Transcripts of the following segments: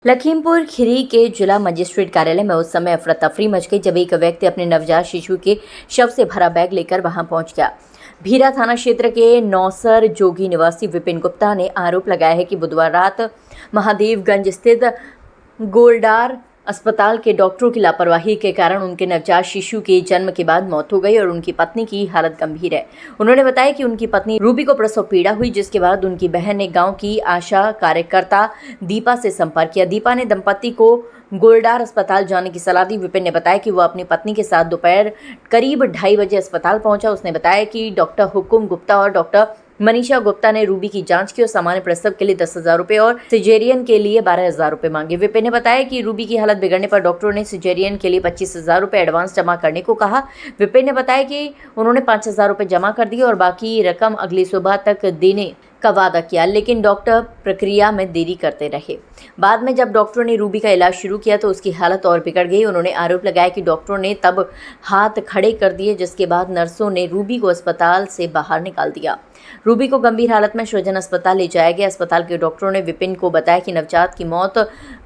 लखीमपुर खीरी के जिला मजिस्ट्रेट कार्यालय में उस समय अफरा तफरी मच गई जब एक व्यक्ति अपने नवजात शिशु के शव से भरा बैग लेकर वहां पहुंच गया। भीरा थाना क्षेत्र के नौसर जोगी निवासी विपिन गुप्ता ने आरोप लगाया है कि बुधवार रात महादेवगंज स्थित गोलडार अस्पताल के डॉक्टरों की लापरवाही के कारण उनके नवजात शिशु के जन्म के बाद मौत हो गई और उनकी पत्नी की हालत गंभीर है। उन्होंने बताया कि उनकी पत्नी रूबी को प्रसव पीड़ा हुई, जिसके बाद उनकी बहन ने गांव की आशा कार्यकर्ता दीपा से संपर्क किया। दीपा ने दंपति को गोलडार अस्पताल जाने की सलाह दी। विपिन ने बताया कि वह अपनी पत्नी के साथ दोपहर करीब 2:30 बजे अस्पताल पहुंचा। उसने बताया कि डॉक्टर हुकुम गुप्ता और डॉक्टर मनीषा गुप्ता ने रूबी की जांच की और सामान्य प्रसव के लिए 10,000 रुपए और सिजेरियन के लिए 12,000 रुपए मांगे। विपिन ने बताया कि रूबी की हालत बिगड़ने पर डॉक्टरों ने सिजेरियन के लिए 25,000 रुपए एडवांस जमा करने को कहा। विपिन ने बताया कि उन्होंने 5,000 रुपए जमा कर दिए और बाकी रकम अगली सुबह तक देने का वादा किया, लेकिन डॉक्टर प्रक्रिया में देरी करते रहे। बाद में जब डॉक्टरों ने रूबी का इलाज शुरू किया तो उसकी हालत और बिगड़ गई। उन्होंने आरोप लगाया कि डॉक्टरों ने तब हाथ खड़े कर दिए, जिसके बाद नर्सों ने रूबी को अस्पताल से बाहर निकाल दिया। रूबी को गंभीर हालत में सृजन अस्पताल ले जाया गया। अस्पताल के डॉक्टरों ने विपिन को बताया कि नवजात की मौत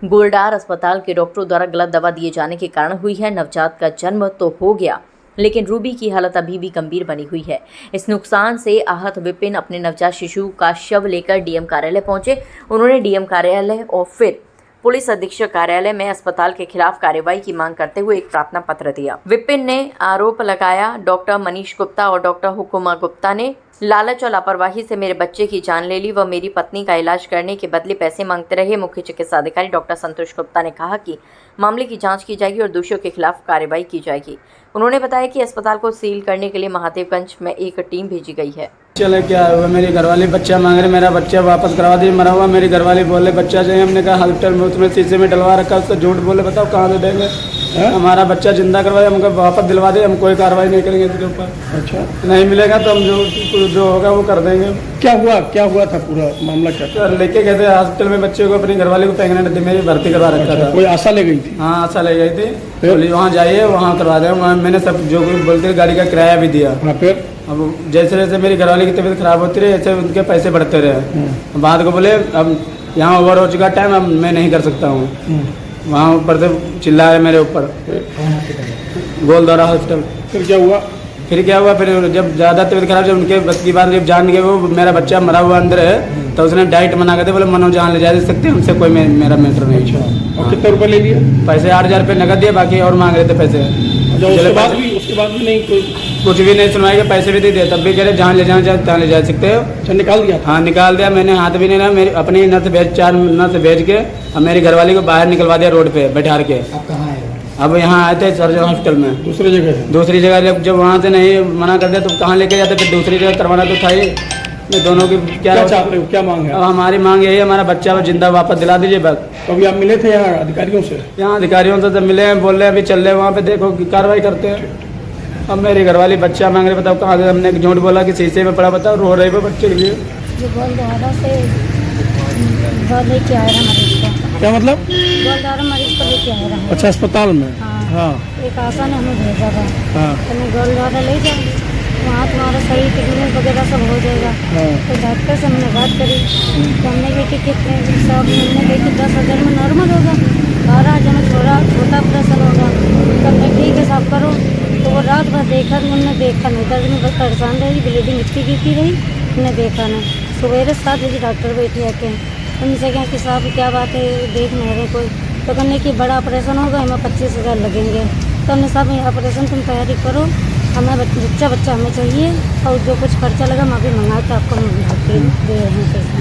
गोलडार अस्पताल के डॉक्टरों द्वारा गलत दवा दिए जाने के कारण हुई है। नवजात का जन्म तो हो गया, लेकिन रूबी की हालत अभी भी गंभीर बनी हुई है। इस नुकसान से आहत विपिन अपने नवजात शिशु का शव लेकर डीएम कार्यालय पहुंचे। उन्होंने डीएम कार्यालय और फिर पुलिस अधीक्षक कार्यालय में अस्पताल के खिलाफ कार्रवाई की मांग करते हुए एक प्रार्थना पत्र दिया। विपिन ने आरोप लगाया डॉक्टर मनीष गुप्ता और डॉक्टर हुकुमा गुप्ता ने लालच और लापरवाही से मेरे बच्चे की जान ले ली। वह मेरी पत्नी का इलाज करने के बदले पैसे मांगते रहे। मुख्य चिकित्सा अधिकारी डॉक्टर संतोष गुप्ता ने कहा कि मामले की जांच की जाएगी और दोषियों के खिलाफ कार्रवाई की जाएगी। उन्होंने बताया कि अस्पताल को सील करने के लिए महादेवगंज में एक टीम भेजी गई है। चले क्या हुआ, मेरी घरवाली बच्चा मांग रहे, मेरा बच्चा वापस करवा दिए, मरा हुआ। मेरी घरवाली बोले बच्चा चाहिए। हमने कहा हॉस्पिटल में उसमें शीशे में डलवा रखा, उससे झूठ बोले, बताओ कहाँ से देंगे। हमारा बच्चा जिंदा करवा दे, हमको वापस दिलवा दे, हम कोई कार्रवाई नहीं करेंगे इसके ऊपर। अच्छा, नहीं मिलेगा तो हम जो होगा वो कर देंगे। क्या हुआ था पूरा मामला क्या था? लेके गए थे हॉस्पिटल में बच्चे को, अपनी घरवाली को प्रेग्नेंट थी, मेरी भर्ती करवा रखा था। कोई आशा ले गई थी? हाँ, आशा ले गई थी। वहाँ जाइए, वहाँ करवा दें। मैंने सब जो बोलते गाड़ी का किराया भी दिया। फिर अब जैसे जैसे मेरी घरवाली की तबीयत खराब होती रही, ऐसे उनके पैसे बढ़ते रहे। बाद को बोले अब यहाँ ओवर हो चुका टाइम, अब मैं नहीं कर सकता हूँ। वहाँ ऊपर से चिल्लाए मेरे ऊपर, गोलदारा हॉस्पिटल। फिर क्या हुआ? फिर जब ज़्यादा तबीयत खराब, जब उनके बस की बात जब जान गए वो मेरा बच्चा मरा हुआ अंदर है, तो उसने डाइट मना कर दिया। बोले मनो जहाँ ले जा सकते हैं, हमसे कोई मेरा मैटर नहीं। और कितने रुपए ले लिए? पैसे 8,000 रुपये नकद दिए, बाकी और मांग रहे थे पैसे। उसके बाद भी नहीं कुछ भी नहीं सुनवाई के, पैसे भी दे दिए, तब भी कह रहे जहाँ ले जाना चाहे तहाँ ले जा सकते हो। अच्छा, निकाल दिया? हाँ, निकाल दिया। मैंने हाथ भी नहीं लिया। मेरी अपनी नर्स भेज 4 नर्स भेज के अब मेरी घरवाली को बाहर निकलवा दिया रोड पे बैठा के। आप कहाँ आए? अब यहाँ आए थे सर्जन हॉस्पिटल में। दूसरी जगह जब वहाँ से नहीं मना कर दिया तो कहाँ लेके जाते, फिर दूसरी जगह करवाना तो था ही। दोनों की क्या चाहते हो, क्या मांग है? अब हमारी मांग यही है, हमारा बच्चा जिंदा वापस दिला दीजिए बस। अभी आप मिले थे यहाँ अधिकारियों से? यहाँ अधिकारियों से जब मिले हैं, बोल रहे हैं अभी चल रहे हैं वहाँ पे, देखो कार्रवाई करते हैं। अब मेरी घरवाली बच्चा मांग रहे, बताओ कहाँ से। हमने झूठ बोला कि शीशे में पड़ा, बताओ रो रही है बच्चे के लिए। क्या मतलब? गोलदारा मरीज को लेके आया रहा। अच्छा, अस्पताल में? हाँ। एक आशा ने हमें भेजा था। हाँ। तो मैं गोलदारा ले जाऊँ, वहाँ तुम्हारा सही ट्रीटमेंट वगैरह सब हो जाएगा। तो डॉक्टर से हमने बात करी, तो हमने कही कि कितने सब हमने कही कि 10,000 में नॉर्मल होगा, 12,000 में छोटा ऑपरेशन होगा। तो हमने ठीक है साफ करो। तो वो रात भर देखा, उन्होंने देखा नहीं, दर्द में बस परेशान रही, ब्लीडिंग इतनी गिरती रही, उन्हें देखा नहीं। सवेरे 7 बजे डॉक्टर बैठे आके उनसे कहें कि साहब क्या बात है, देख नहीं रहे कोई। तो कहने कि बड़ा ऑपरेशन होगा, हमें 25,000 लगेंगे। तो हमने साहब ये ऑपरेशन तुम तैयारी करो, हमें बच्चा हमें चाहिए, और जो कुछ खर्चा लगा हम अभी मंगा के आपको हम दे रहे हैं पैसा।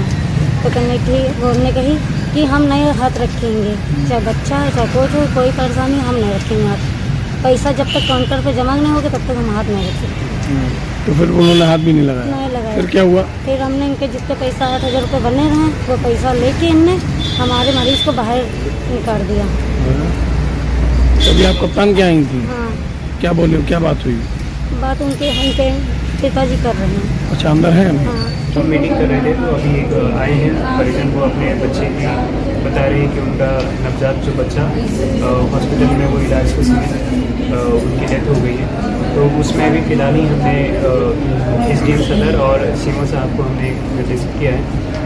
तो कहने ठीक, वो हमने कही कि हम नहीं हाथ रखेंगे, चाहे बच्चा है चाहे कुछ हो, कोई परेशानी हम नहीं रखेंगे हाथ। पैसा जब तक काउंटर पे जमा नहीं होगा तब तक हम हाथ नहीं रख सकते। तो फिर उन्होंने हाथ भी नहीं लगाया? नहीं लगाया। फिर क्या हुआ? फिर हमने इनके जितने पैसा 8,000 रुपये बने रहे, वो पैसा लेके इनने हमारे मरीज को बाहर निकाल दिया। तभी आप कप्तान क्या आई थी? हाँ। क्या बोले, क्या बात हुई? बात उनके पिताजी कर रहे हैं। अच्छा, अंदर है? हाँ। तो मीटिंग कर रहे थे, तो अभी एक आए हैं परिजन को अपने बच्चे की बता रहे हैं कि उनका नवजात जो बच्चा हॉस्पिटल में वो इलाज के समय उनकी डेथ हो गई है। तो उसमें अभी फ़िलहाल ही हमने SDM सदर और सीएमओ साहब को हमने निर्देशित किया है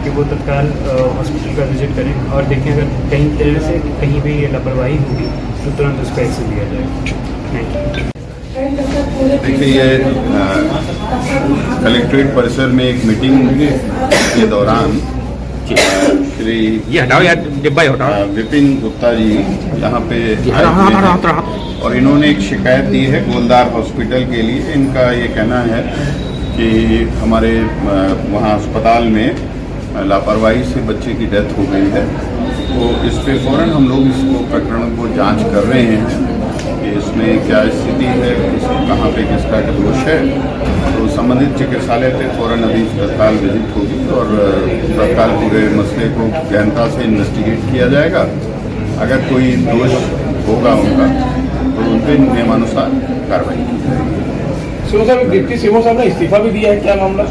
कि वो तत्काल हॉस्पिटल का विजिट करें और देखें अगर कहीं तरह से कहीं भी ये लापरवाही होगी तो तुरंत उस पर एक्शन लिया जाए। Thank you. देखिए, ये कलेक्ट्रेट परिसर में एक मीटिंग के दौरान श्री विपिन गुप्ता जी यहाँ पे आए थे और इन्होंने एक शिकायत दी है गोलदार हॉस्पिटल के लिए। इनका ये कहना है कि हमारे वहाँ अस्पताल में लापरवाही से बच्चे की डेथ हो गई है, तो इस पे फ़ौरन हम लोग इसको प्रकरण को जांच कर रहे हैं कि इसमें क्या स्थिति है, कहाँ पे किसका दोष है। तो संबंधित चिकित्सालय पे फ़ौरन अभी तत्काल विजिट होगी और तत्काल पूरे मसले को गहनता से इन्वेस्टिगेट किया जाएगा। अगर कोई दोष होगा उनका तो उन पर नियमानुसार कार्रवाई की जाएगी। शिवम साहब, डिप्टी सीएम साहब ने इस्तीफा भी दिया है, क्या मामला?